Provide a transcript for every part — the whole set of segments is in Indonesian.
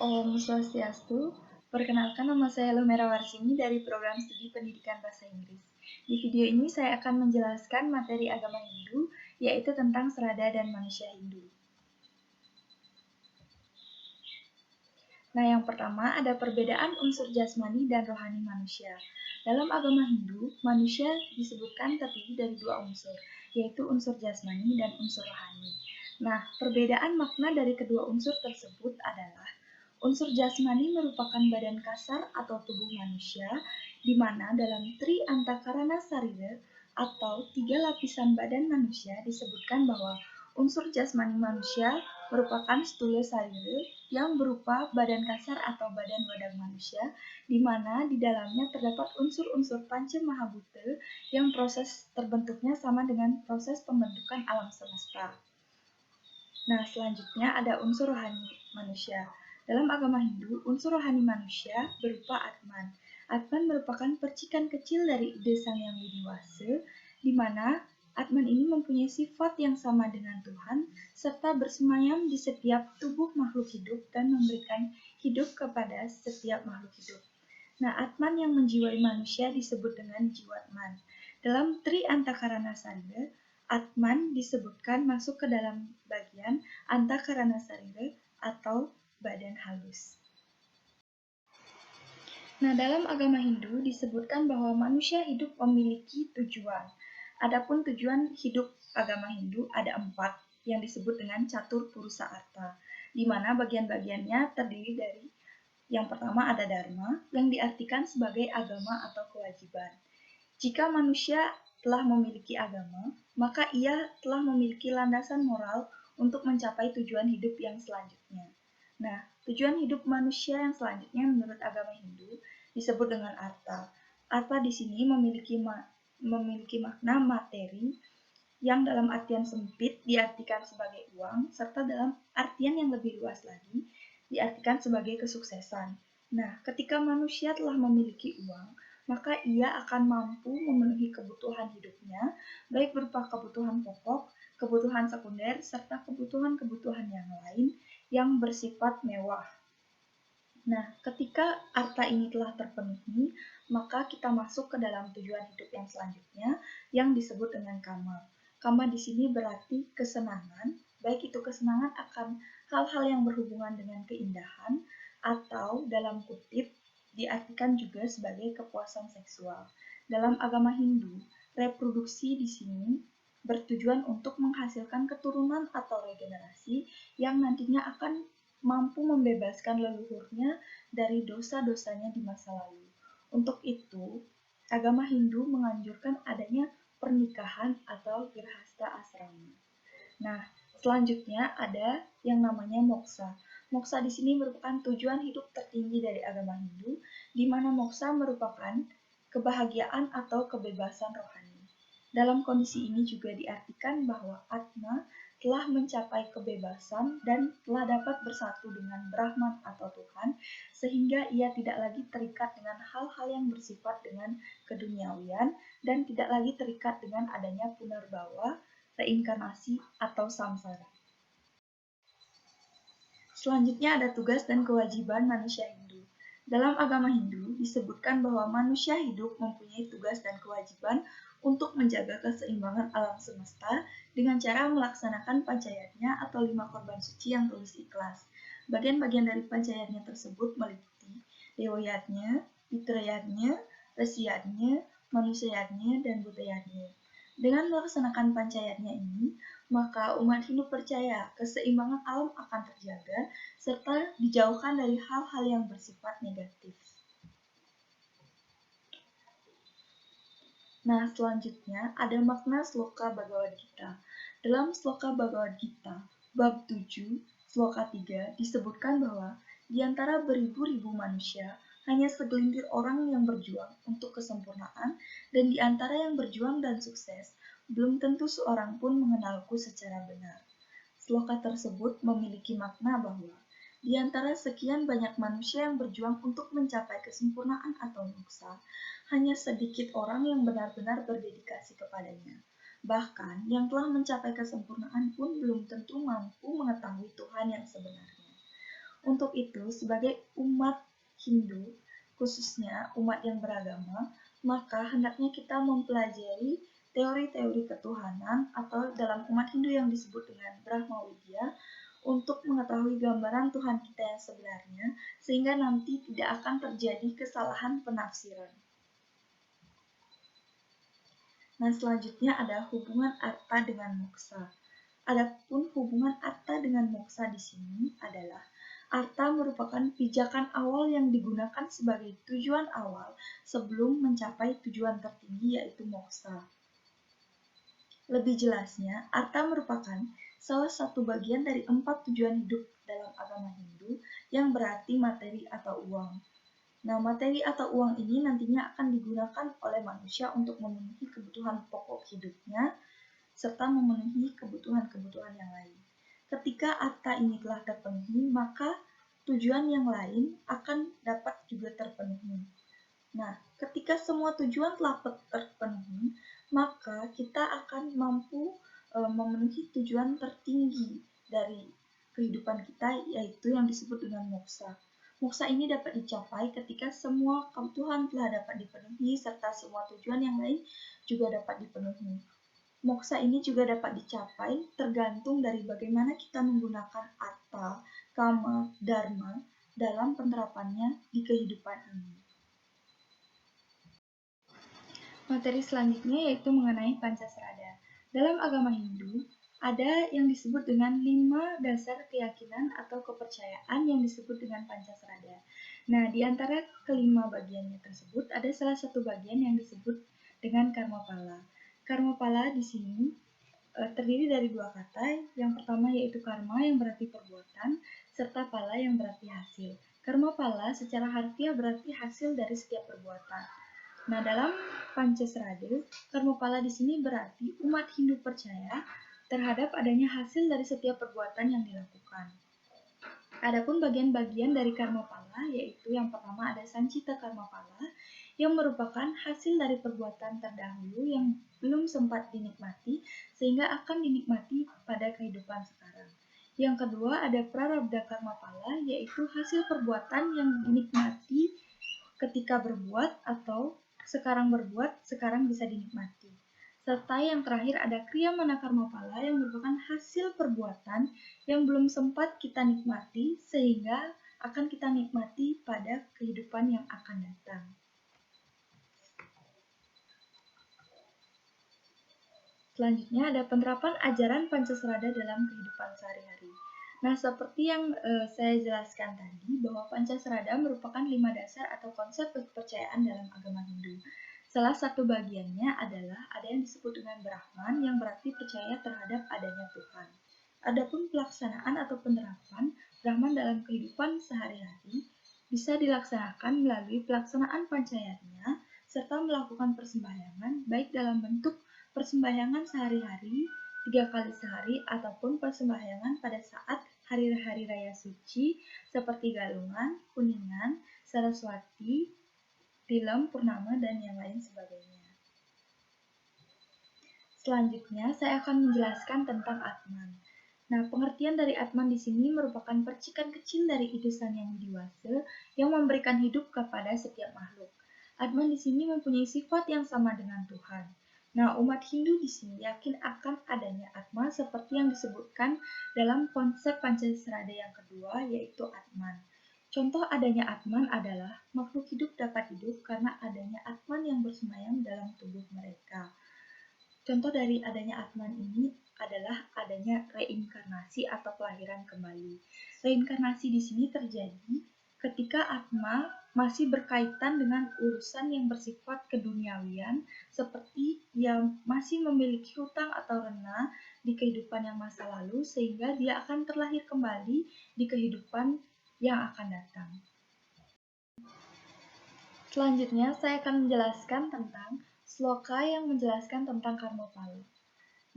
Om Swastiastu, perkenalkan nama saya Lumera Warsini dari program studi pendidikan bahasa Inggris. Di video ini saya akan menjelaskan materi agama Hindu, yaitu tentang serada dan manusia Hindu. Nah, yang pertama ada perbedaan unsur jasmani dan rohani manusia. Dalam agama Hindu, manusia disebutkan terdiri dari dua unsur, yaitu unsur jasmani dan unsur rohani. Nah, perbedaan makna dari kedua unsur tersebut adalah unsur jasmani merupakan badan kasar atau tubuh manusia, di mana dalam Tri Antakarana Sarira atau tiga lapisan badan manusia disebutkan bahwa unsur jasmani manusia merupakan stula sarira yang berupa badan kasar atau badan wadah manusia, di mana di dalamnya terdapat unsur-unsur panca mahabhuta yang proses terbentuknya sama dengan proses pembentukan alam semesta. Nah, selanjutnya ada unsur rohani manusia. Dalam agama Hindu, unsur rohani manusia berupa Atman. Atman merupakan percikan kecil dari ide Sang Yang Widi Wasa, di mana Atman ini mempunyai sifat yang sama dengan Tuhan, serta bersemayam di setiap tubuh makhluk hidup dan memberikan hidup kepada setiap makhluk hidup. Nah, Atman yang menjiwai manusia disebut dengan Jiwatman. Dalam Tri Antakarana Sarira, Atman disebutkan masuk ke dalam bagian Antakarana Sarira atau badan halus. Nah, dalam agama Hindu disebutkan bahwa manusia hidup memiliki tujuan. Adapun tujuan hidup agama Hindu ada 4 yang disebut dengan Catur Purusa Artha, di mana bagian-bagiannya terdiri dari yang pertama ada Dharma, yang diartikan sebagai agama atau kewajiban. Jika manusia telah memiliki agama, maka ia telah memiliki landasan moral untuk mencapai tujuan hidup yang selanjutnya. Nah, tujuan hidup manusia yang selanjutnya menurut agama Hindu disebut dengan artha. Artha di sini memiliki makna materi yang dalam artian sempit diartikan sebagai uang, serta dalam artian yang lebih luas lagi diartikan sebagai kesuksesan. Nah, ketika manusia telah memiliki uang, maka ia akan mampu memenuhi kebutuhan hidupnya, baik berupa kebutuhan pokok, kebutuhan sekunder, serta kebutuhan-kebutuhan yang lain yang bersifat mewah. Nah, ketika artha ini telah terpenuhi, maka kita masuk ke dalam tujuan hidup yang selanjutnya yang disebut dengan kama. Kama di sini berarti kesenangan, baik itu kesenangan akan hal-hal yang berhubungan dengan keindahan, atau dalam kutip diartikan juga sebagai kepuasan seksual. Dalam agama Hindu, reproduksi di sini bertujuan untuk menghasilkan keturunan atau regenerasi yang nantinya akan mampu membebaskan leluhurnya dari dosa-dosanya di masa lalu. Untuk itu, agama Hindu menganjurkan adanya pernikahan atau grihastha asrama. Nah, selanjutnya ada yang namanya moksa. Moksa di sini merupakan tujuan hidup tertinggi dari agama Hindu, di mana moksa merupakan kebahagiaan atau kebebasan rohani. Dalam kondisi ini juga diartikan bahwa Atma telah mencapai kebebasan dan telah dapat bersatu dengan Brahman atau Tuhan, sehingga ia tidak lagi terikat dengan hal-hal yang bersifat dengan keduniawian dan tidak lagi terikat dengan adanya punarbawa, reinkarnasi, atau samsara. Selanjutnya ada tugas dan kewajiban manusia Hindu. Dalam agama Hindu disebutkan bahwa manusia hidup mempunyai tugas dan kewajiban untuk menjaga keseimbangan alam semesta dengan cara melaksanakan pancayatnya atau 5 korban suci yang tulus ikhlas. Bagian-bagian dari pancayatnya tersebut meliputi dewoyatnya, pitrayatnya, resiyatnya, manusiatnya, dan budayatnya. Dengan melaksanakan pancayatnya ini, maka umat Hindu percaya keseimbangan alam akan terjaga serta dijauhkan dari hal-hal yang bersifat negatif. Nah, selanjutnya ada makna Sloka Bhagavad Gita. Dalam Sloka Bhagavad Gita, bab 7, Sloka 3 disebutkan bahwa di antara beribu-ribu manusia, hanya segelintir orang yang berjuang untuk kesempurnaan, dan di antara yang berjuang dan sukses, belum tentu seorang pun mengenalku secara benar. Sloka tersebut memiliki makna bahwa di antara sekian banyak manusia yang berjuang untuk mencapai kesempurnaan atau moksa, hanya sedikit orang yang benar-benar berdedikasi kepadanya. Bahkan, yang telah mencapai kesempurnaan pun belum tentu mampu mengetahui Tuhan yang sebenarnya. Untuk itu, sebagai umat Hindu, khususnya umat yang beragama, maka hendaknya kita mempelajari teori-teori ketuhanan atau dalam umat Hindu yang disebut dengan Brahma Widya untuk mengetahui gambaran Tuhan kita yang sebenarnya, sehingga nanti tidak akan terjadi kesalahan penafsiran. Nah, selanjutnya ada hubungan arta dengan moksa. Adapun hubungan arta dengan moksa di sini adalah arta merupakan pijakan awal yang digunakan sebagai tujuan awal sebelum mencapai tujuan tertinggi yaitu moksa. Lebih jelasnya, arta merupakan salah satu bagian dari 4 tujuan hidup dalam agama Hindu yang berarti materi atau uang. Nah, materi atau uang ini nantinya akan digunakan oleh manusia untuk memenuhi kebutuhan pokok hidupnya, serta memenuhi kebutuhan-kebutuhan yang lain. Ketika arta ini telah terpenuhi, maka tujuan yang lain akan dapat juga terpenuhi. Nah, ketika semua tujuan telah terpenuhi, maka kita akan mampu memenuhi tujuan tertinggi dari kehidupan kita, yaitu yang disebut dengan moksa. Moksa ini dapat dicapai ketika semua kebutuhan telah dapat dipenuhi, serta semua tujuan yang lain juga dapat dipenuhi. Moksa ini juga dapat dicapai tergantung dari bagaimana kita menggunakan arta, kama, dharma dalam penerapannya di kehidupan ini. Materi selanjutnya yaitu mengenai Pancasrada. Dalam agama Hindu, ada yang disebut dengan 5 dasar keyakinan atau kepercayaan yang disebut dengan Pancasrada. Nah, di antara kelima bagiannya tersebut, ada salah satu bagian yang disebut dengan Karmapala. Karmapala di sini terdiri dari 2 kata. Yang pertama yaitu karma yang berarti perbuatan, serta pala yang berarti hasil. Karmapala secara harfiah berarti hasil dari setiap perbuatan. Nah, dalam Pancasrada, Karmapala di sini berarti umat Hindu percaya terhadap adanya hasil dari setiap perbuatan yang dilakukan. Adapun bagian-bagian dari Karmapala, yaitu yang pertama ada Sancita Karmapala, yang merupakan hasil dari perbuatan terdahulu yang belum sempat dinikmati, sehingga akan dinikmati pada kehidupan sekarang. Yang kedua ada Prarabdha Karmapala, yaitu hasil perbuatan yang dinikmati ketika berbuat atau sekarang berbuat, sekarang bisa dinikmati. Serta yang terakhir ada Kriya Mana Karmapala yang merupakan hasil perbuatan yang belum sempat kita nikmati sehingga akan kita nikmati pada kehidupan yang akan datang. Selanjutnya ada penerapan ajaran Pancasrada dalam kehidupan sehari-hari. Nah, seperti yang saya jelaskan tadi, bahwa Pancasrada merupakan 5 dasar atau konsep kepercayaan dalam agama Hindu. Salah satu bagiannya adalah ada yang disebut dengan Brahman, yang berarti percaya terhadap adanya Tuhan. Adapun pelaksanaan atau penerapan Brahman dalam kehidupan sehari-hari bisa dilaksanakan melalui pelaksanaan pancayatna, serta melakukan persembahyangan, baik dalam bentuk persembahyangan sehari-hari, 3 kali sehari, ataupun persembahyangan pada saat hari-hari raya suci seperti Galungan, Kuningan, Saraswati, Tilem, Purnama, dan yang lain sebagainya. Selanjutnya, saya akan menjelaskan tentang Atman. Nah, pengertian dari Atman di sini merupakan percikan kecil dari Ide Sang Yang Widiwasa yang memberikan hidup kepada setiap makhluk. Atman di sini mempunyai sifat yang sama dengan Tuhan. Nah, umat Hindu di sini yakin akan adanya Atma seperti yang disebutkan dalam konsep Pancasrada yang kedua, yaitu Atman. Contoh adanya Atman adalah makhluk hidup dapat hidup karena adanya Atman yang bersemayam dalam tubuh mereka. Contoh dari adanya Atman ini adalah adanya reinkarnasi atau kelahiran kembali. Reinkarnasi di sini terjadi ketika Atma masih berkaitan dengan urusan yang bersifat keduniawian, seperti dia masih memiliki hutang atau rena di kehidupan yang masa lalu, sehingga dia akan terlahir kembali di kehidupan yang akan datang. Selanjutnya, saya akan menjelaskan tentang sloka yang menjelaskan tentang Karmapala.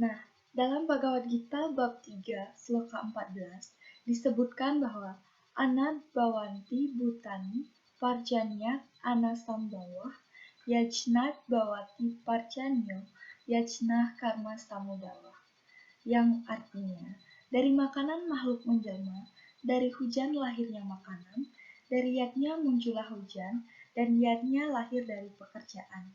Nah, dalam Bhagavad Gita bab 3, sloka 14, disebutkan bahwa Anad Bhavanti Bhutani Parjanya Anasambhawah Yajnat Bhavati Parjanyo Yajnah Karma Samudawah, yang artinya dari makanan makhluk menjelma Dari hujan lahirnya makanan, dari yadnya muncullah hujan, dan yadnya lahir dari pekerjaan.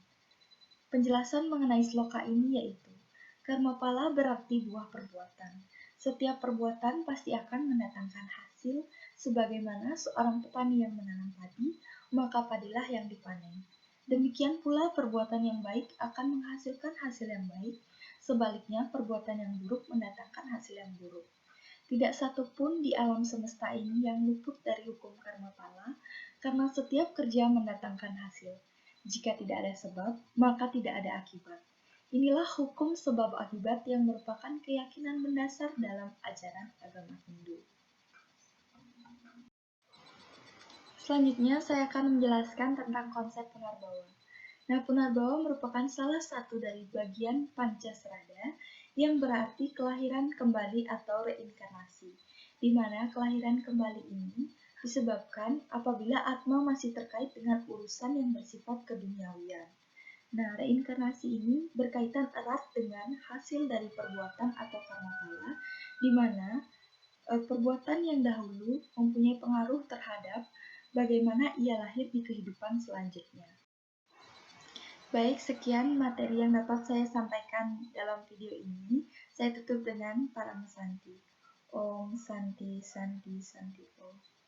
Penjelasan mengenai sloka ini yaitu, karmapala berarti buah perbuatan. Setiap perbuatan pasti akan mendatangkan hasil, sebagaimana seorang petani yang menanam padi, maka padilah yang dipanen. Demikian pula perbuatan yang baik akan menghasilkan hasil yang baik, sebaliknya perbuatan yang buruk mendatangkan hasil yang buruk. Tidak satu pun di alam semesta ini yang luput dari hukum karmapala, karena setiap kerja mendatangkan hasil. Jika tidak ada sebab, maka tidak ada akibat. Inilah hukum sebab akibat yang merupakan keyakinan mendasar dalam ajaran agama Hindu. Selanjutnya, saya akan menjelaskan tentang konsep Punarbawa. Nah, Punarbawa merupakan salah satu dari bagian Pancasrada yang berarti kelahiran kembali atau reinkarnasi, di mana kelahiran kembali ini disebabkan apabila atma masih terkait dengan urusan yang bersifat keduniawian. Nah, reinkarnasi ini berkaitan erat dengan hasil dari perbuatan atau karmapala, di mana perbuatan yang dahulu mempunyai pengaruh terhadap bagaimana ia lahir di kehidupan selanjutnya. Baik, sekian materi yang dapat saya sampaikan dalam video ini. Saya tutup dengan Paramesanti. Om Santi Santi Santi Om.